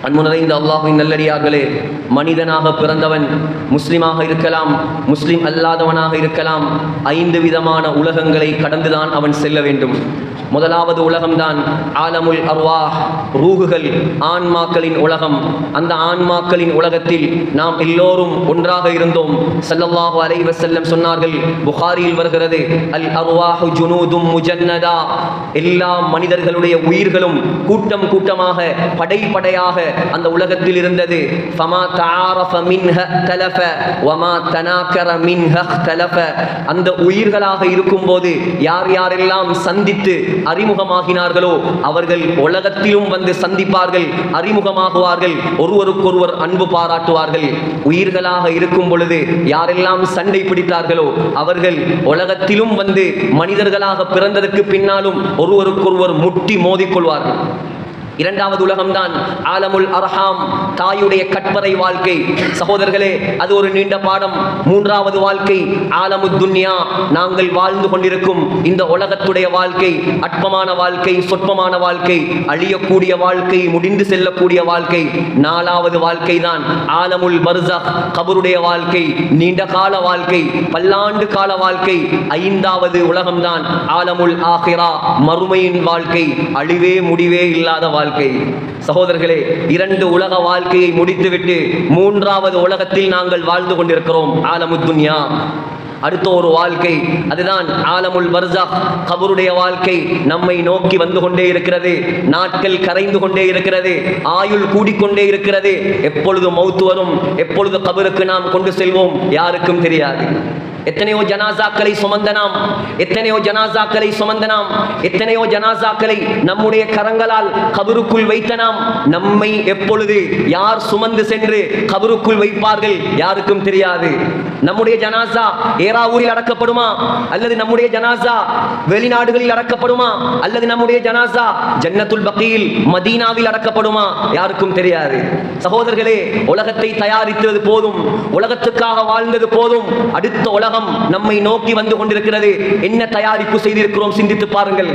அன்பு நிறைந்த அல்லாஹ்வின் நல்லடியார்களே, மனிதனாக பிறந்தவன் முஸ்லிமாக இருக்கலாம், முஸ்லிம் அல்லாதவனாக இருக்கலாம். 5 விதமான உலகங்களை கடந்துதான் அவன் செல்ல வேண்டும். முதலாவது உலகம்தான் ஆலமுல் அர்வாஹ், ரூஹுகள், ஆன்மாக்களின் உலகம். அந்த ஆன்மாக்களின் உலகத்தில் நாம் எல்லோரும் ஒன்றாக இருந்தோம். ஸல்லல்லாஹு அலைஹி வஸல்லம் சொன்னார்கள், புகாரியில் வருகிறது, அல் அர்வாஹு ஜுனூதும் முஜன்னதா, எல்லா மனிதர்களுடைய உயிர்களும் கூட்டம் கூட்டமாக படையாக அந்த உலகத்தில் இருந்தது. ஃபமா தஆரஃப மின்ஹ தலஃப வமா தனாக்கர மின்ஹ தலஃப, அந்த உயிர்களாக இருக்கும்போது யார் யாரெல்லாம் சந்தித்து அறிமுகமாகினார்களோ அவர்கள் உலகத்திலும் வந்து சந்திப்பார்கள், அறிமுகமாகுவார்கள், ஒருவருக்கொருவர் அன்பு பாராட்டுவார்கள். உயிர்களாக இருக்கும் பொழுது யாரெல்லாம் சண்டை பிடித்தார்களோ அவர்கள் உலகத்திலும் வந்து மனிதர்களாக பிறந்ததற்கு பின்னாலும் ஒருவருக்கொருவர் முட்டி மோதிக்கொள்வார்கள். இரண்டாவது உலகம்தான் ஆலமுல் அர்ஹாம், தாயுடைய கற்பறை வாழ்க்கை. சகோதரர்களே, அது ஒரு நீண்ட பாடம். மூன்றாவது வாழ்க்கை ஆலமுத் துன்யா, நாங்கள் வாழ்ந்து கொண்டிருக்கும் இந்த உலகத்துடைய வாழ்க்கை அற்பமான வாழ்க்கை, சொற்பமான வாழ்க்கை, அழியக்கூடிய வாழ்க்கை, முடிந்து செல்லக்கூடிய வாழ்க்கை. நாலாவது வாழ்க்கை தான் ஆலமுல் பர்ஸக், கபருடைய வாழ்க்கை, நீண்ட கால வாழ்க்கை, பல்லாண்டு கால வாழ்க்கை. ஐந்தாவது உலகம்தான் ஆலமுல் ஆகிரா, மறுமையின் வாழ்க்கை, அழிவே முடிவே இல்லாத வாழ்க்கை. சகோதரர்களே, 2 உலக வாழ்க்கையை முடித்துவிட்டு 3வது உலகத்தில் நாங்கள் வாழ்ந்து கொண்டிருக்கிறோம், ஆலமுத் துன்யா. அடுத்த ஒரு வாழ்க்கை, அதுதான் ஆலமுல் பர்ஸக், கபருடைய வாழ்க்கை. நம்மை நோக்கி வந்து கொண்டே இருக்கிறது, நாட்கள் கரைந்து கொண்டே இருக்கிறது, ஆயுள் கூடிக்கொண்டே இருக்கிறது. எப்பொழுது மௌத் வரும், எப்பொழுது கபருக்கு நாம் கொண்டு செல்வோம், யாருக்கும் தெரியாது. எத்தனையோ ஜனாசாக்களை சுமந்தனாம், எத்தனையோ ஜனாசாக்களை சுமந்தனாம், எத்தனையோ ஜனாசாக்களை நம்முடைய கரங்களால் கபருக்குள் வைத்தனாம். நம்மை எப்பொழுது யார் சுமந்து சென்று கபருக்குள் வைப்பார்கள் யாருக்கும் தெரியாது. நம்முடைய ஜனாசா ஏராவூரில் அடக்கப்படுமா, அல்லது நம்முடைய ஜனாசா வெளிநாடுகளில் அடக்கப்படுமா, அல்லது நம்முடைய ஜனாசா ஜன்னத்துல் பகீல் மதீனாவில் அடக்கப்படுமா, யாருக்கும் தெரியாது. சகோதரர்களே, உலகத்தை தயாரித்தது போதும், உலகத்துக்காக வாழ்ந்தது போதும். அடுத்த உலகம் நம்மை நோக்கி வந்து கொண்டிருக்கிறது. என்ன தயாரிப்பு செய்திருக்கிறோம் சிந்தித்து பாருங்கள்.